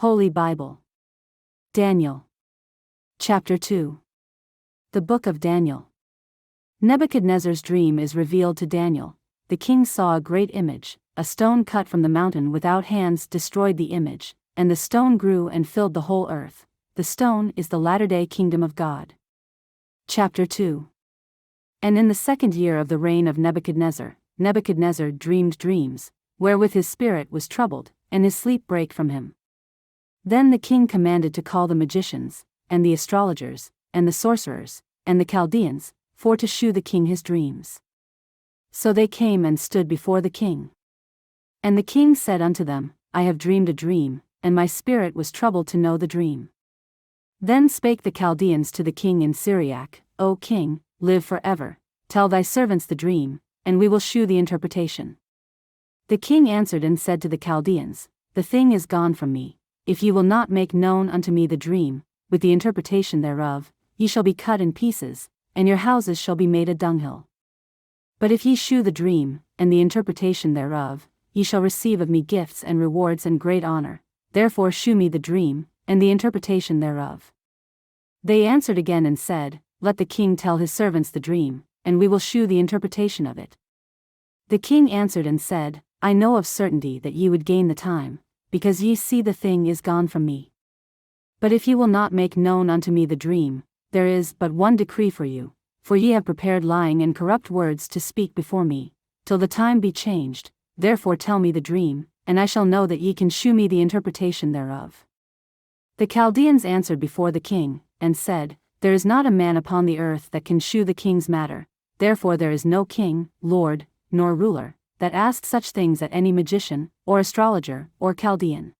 Holy Bible. Daniel. Chapter 2. The Book of Daniel. Nebuchadnezzar's dream is revealed to Daniel. The king saw a great image, a stone cut from the mountain without hands destroyed the image, and the stone grew and filled the whole earth. The stone is the latter-day kingdom of God. Chapter 2. And in the 2nd year of the reign of Nebuchadnezzar, Nebuchadnezzar dreamed dreams, wherewith his spirit was troubled, and his sleep brake from him. Then the king commanded to call the magicians, and the astrologers, and the sorcerers, and the Chaldeans, for to shew the king his dreams. So they came and stood before the king. And the king said unto them, I have dreamed a dream, and my spirit was troubled to know the dream. Then spake the Chaldeans to the king in Syriac, O king, live for ever, tell thy servants the dream, and we will shew the interpretation. The king answered and said to the Chaldeans, The thing is gone from me. If ye will not make known unto me the dream, with the interpretation thereof, ye shall be cut in pieces, and your houses shall be made a dunghill. But if ye shew the dream, and the interpretation thereof, ye shall receive of me gifts and rewards and great honor. Therefore shew me the dream, and the interpretation thereof. They answered again and said, Let the king tell his servants the dream, and we will shew the interpretation of it. The king answered and said, I know of certainty that ye would gain the time, because ye see the thing is gone from me. But if ye will not make known unto me the dream, there is but one decree for you, for ye have prepared lying and corrupt words to speak before me, till the time be changed. Therefore tell me the dream, and I shall know that ye can shew me the interpretation thereof. The Chaldeans answered before the king, and said, There is not a man upon the earth that can shew the king's matter, therefore there is no king, lord, nor ruler, that asks such things at any magician, or astrologer, or Chaldean.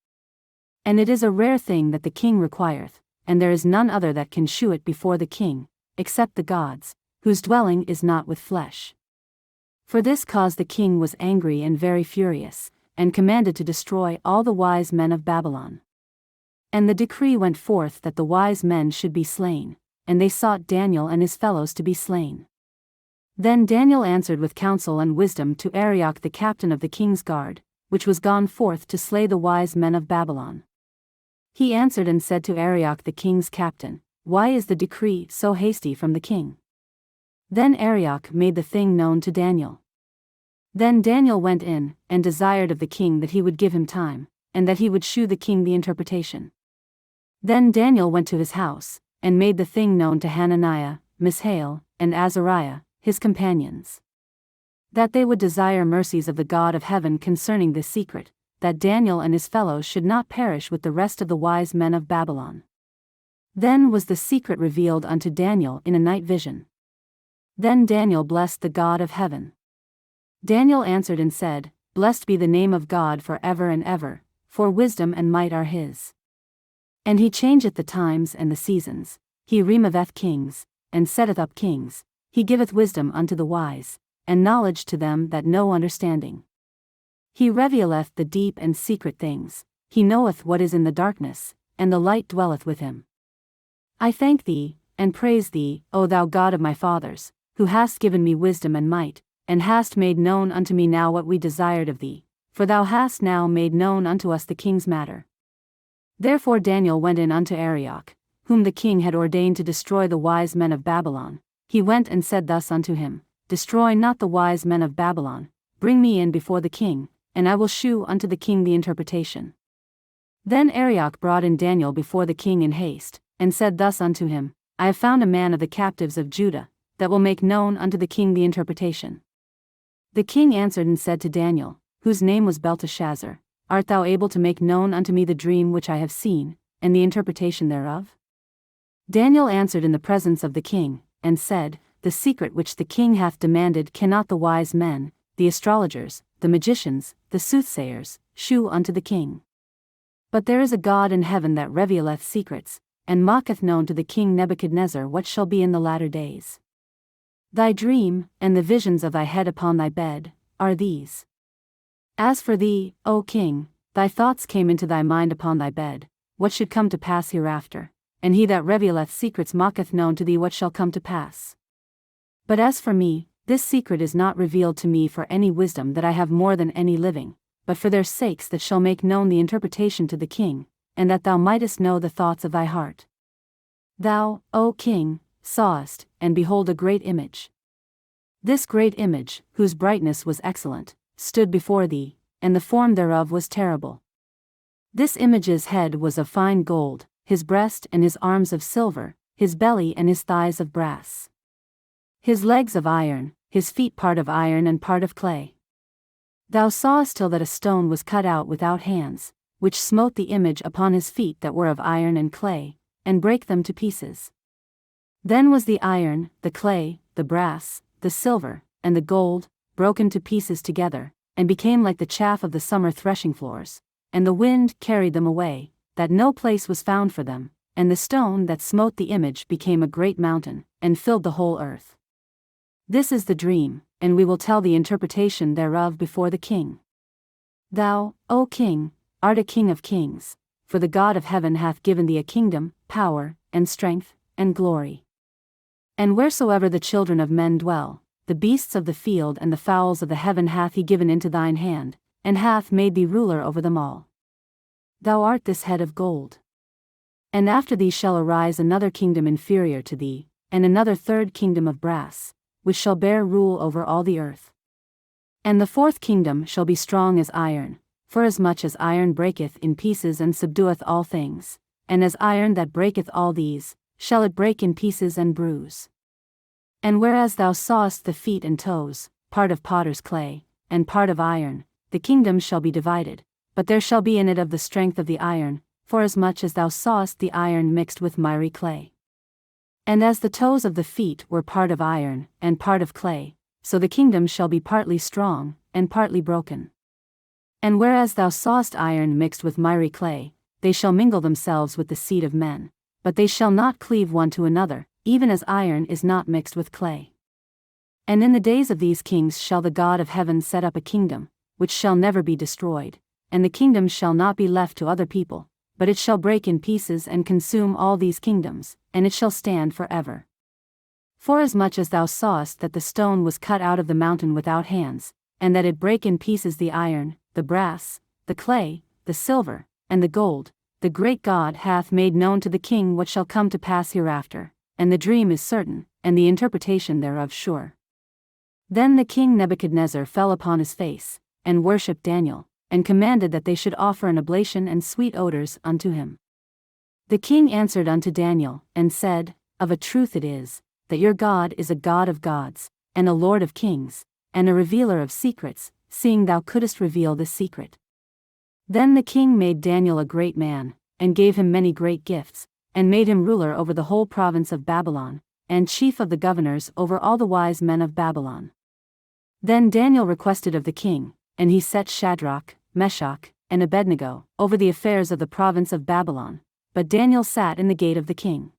And it is a rare thing that the king requireth, and there is none other that can shew it before the king, except the gods, whose dwelling is not with flesh. For this cause the king was angry and very furious, and commanded to destroy all the wise men of Babylon. And the decree went forth that the wise men should be slain, and they sought Daniel and his fellows to be slain. Then Daniel answered with counsel and wisdom to Arioch the captain of the king's guard, which was gone forth to slay the wise men of Babylon. He answered and said to Arioch the king's captain, Why is the decree so hasty from the king? Then Arioch made the thing known to Daniel. Then Daniel went in, and desired of the king that he would give him time, and that he would shew the king the interpretation. Then Daniel went to his house, and made the thing known to Hananiah, Mishael, and Azariah, his companions. That they would desire mercies of the God of heaven concerning this secret, that Daniel and his fellows should not perish with the rest of the wise men of Babylon. Then was the secret revealed unto Daniel in a night vision. Then Daniel blessed the God of heaven. Daniel answered and said, Blessed be the name of God for ever and ever, for wisdom and might are his. And he changeth the times and the seasons, he removeth kings, and setteth up kings, he giveth wisdom unto the wise, and knowledge to them that know understanding. He revealeth the deep and secret things, he knoweth what is in the darkness, and the light dwelleth with him. I thank thee, and praise thee, O thou God of my fathers, who hast given me wisdom and might, and hast made known unto me now what we desired of thee, for thou hast now made known unto us the king's matter. Therefore Daniel went in unto Arioch, whom the king had ordained to destroy the wise men of Babylon. He went and said thus unto him, Destroy not the wise men of Babylon, bring me in before the king, and I will shew unto the king the interpretation. Then Arioch brought in Daniel before the king in haste, and said thus unto him, I have found a man of the captives of Judah, that will make known unto the king the interpretation. The king answered and said to Daniel, whose name was Belteshazzar, Art thou able to make known unto me the dream which I have seen, and the interpretation thereof? Daniel answered in the presence of the king, and said, The secret which the king hath demanded cannot the wise men, the astrologers, the magicians, the soothsayers, shew unto the king. But there is a God in heaven that revealeth secrets, and maketh known to the king Nebuchadnezzar what shall be in the latter days. Thy dream, and the visions of thy head upon thy bed, are these. As for thee, O king, thy thoughts came into thy mind upon thy bed, what should come to pass hereafter, and he that revealeth secrets maketh known to thee what shall come to pass. But as for me, this secret is not revealed to me for any wisdom that I have more than any living, but for their sakes that shall make known the interpretation to the king, and that thou mightest know the thoughts of thy heart. Thou, O king, sawest, and behold a great image. This great image, whose brightness was excellent, stood before thee, and the form thereof was terrible. This image's head was of fine gold, his breast and his arms of silver, his belly and his thighs of brass. His legs of iron, his feet part of iron and part of clay. Thou sawest till that a stone was cut out without hands, which smote the image upon his feet that were of iron and clay, and brake them to pieces. Then was the iron, the clay, the brass, the silver, and the gold, broken to pieces together, and became like the chaff of the summer threshing floors, and the wind carried them away, that no place was found for them, and the stone that smote the image became a great mountain, and filled the whole earth. This is the dream, and we will tell the interpretation thereof before the king. Thou, O king, art a king of kings, for the God of heaven hath given thee a kingdom, power, and strength, and glory. And wheresoever the children of men dwell, the beasts of the field and the fowls of the heaven hath he given into thine hand, and hath made thee ruler over them all. Thou art this head of gold. And after thee shall arise another kingdom inferior to thee, and another third kingdom of brass, which shall bear rule over all the earth. And the fourth kingdom shall be strong as iron, forasmuch as iron breaketh in pieces and subdueth all things, and as iron that breaketh all these, shall it break in pieces and bruise. And whereas thou sawest the feet and toes, part of potter's clay, and part of iron, the kingdom shall be divided, but there shall be in it of the strength of the iron, forasmuch as thou sawest the iron mixed with miry clay. And as the toes of the feet were part of iron, and part of clay, so the kingdom shall be partly strong, and partly broken. And whereas thou sawest iron mixed with miry clay, they shall mingle themselves with the seed of men, but they shall not cleave one to another, even as iron is not mixed with clay. And in the days of these kings shall the God of heaven set up a kingdom, which shall never be destroyed, and the kingdom shall not be left to other people, but it shall break in pieces and consume all these kingdoms, and it shall stand forever. Forasmuch as thou sawest that the stone was cut out of the mountain without hands, and that it brake in pieces the iron, the brass, the clay, the silver, and the gold, the great God hath made known to the king what shall come to pass hereafter, and the dream is certain, and the interpretation thereof sure. Then the king Nebuchadnezzar fell upon his face, and worshipped Daniel, and commanded that they should offer an oblation and sweet odors unto him. The king answered unto Daniel, and said, Of a truth it is, that your God is a God of gods, and a Lord of kings, and a revealer of secrets, seeing thou couldest reveal this secret. Then the king made Daniel a great man, and gave him many great gifts, and made him ruler over the whole province of Babylon, and chief of the governors over all the wise men of Babylon. Then Daniel requested of the king, and he set Shadrach, Meshach, and Abednego over the affairs of the province of Babylon, but Daniel sat in the gate of the king.